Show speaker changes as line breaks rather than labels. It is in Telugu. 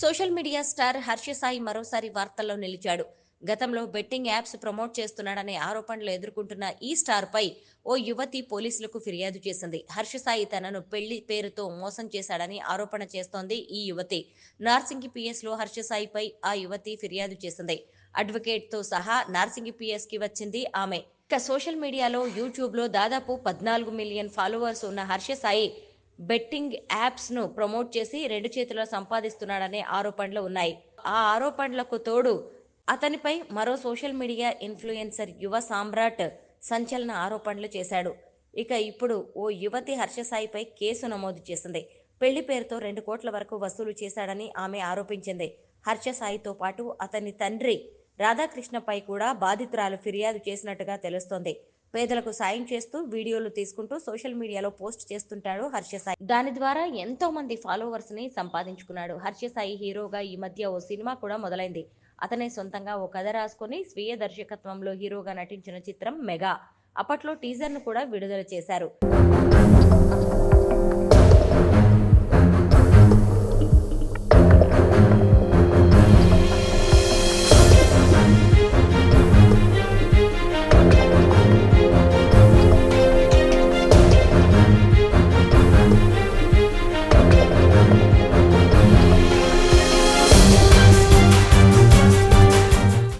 Social media star Harsha Sai మరోసారి వార్తల్లో నిలిచాడు. గతంలో బెట్టింగ్ యాప్స్ ప్రమోట్ చేస్తున్నాడనే ఆరోపణలు ఎదుర్కొంటున్న ఈ స్టార్ పై ఓ యువతి పోలీసులకు ఫిర్యాదు చేసింది. హర్ష సాయి తనను పెళ్లి పేరుతో మోసం చేశాడని ఆరోపణ చేస్తోంది ఈ యువతి. నార్సింగి పిఎస్ లో హర్ష సాయిపై ఆ యువతి ఫిర్యాదు చేసింది. అడ్వకేట్ తో సహా నార్సింగి పిఎస్ కి వచ్చింది ఆమె. ఇక సోషల్ మీడియాలో యూట్యూబ్ లో దాదాపు 14 మిలియన్ ఫాలోవర్స్ ఉన్న హర్ష సాయి బెట్టింగ్ యాప్స్ ను ప్రమోట్ చేసి రెండు చేతులా సంపాదిస్తున్నాడనే ఆరోపణలు ఉన్నాయి. ఆ ఆరోపణలకు తోడు అతనిపై మరో సోషల్ మీడియా ఇన్ఫ్లుయెన్సర్ యువ సామ్రాట్ సంచలన ఆరోపణలు చేశాడు. ఇక ఇప్పుడు ఓ యువతి హర్ష సాయిపై కేసు నమోదు చేసింది. పెళ్లి పేరుతో 2 కోట్ల వరకు వసూలు చేశాడని ఆమె ఆరోపించింది. హర్ష సాయితో పాటు అతని తండ్రి రాధాకృష్ణపై కూడా బాధితురాలు ఫిర్యాదు చేసినట్టుగా తెలుస్తోంది. పేదలకు సాయం చేస్తూ వీడియోలు తీసుకుంటూ సోషల్ మీడియాలో పోస్ట్ చేస్తుంటాడు హర్ష సాయి. దాని ద్వారా ఎంతో మంది ఫాలోవర్స్ ని సంపాదించుకున్నాడు. హర్ష సాయి హీరోగా ఈ మధ్య ఓ సినిమా కూడా మొదలైంది. అతనే సొంతంగా ఓ కథ రాసుకొని స్వీయ దర్శకత్వంలో హీరోగా నటించిన చిత్రం మెగా. అప్పట్లో టీజర్ ను కూడా విడుదల చేశారు.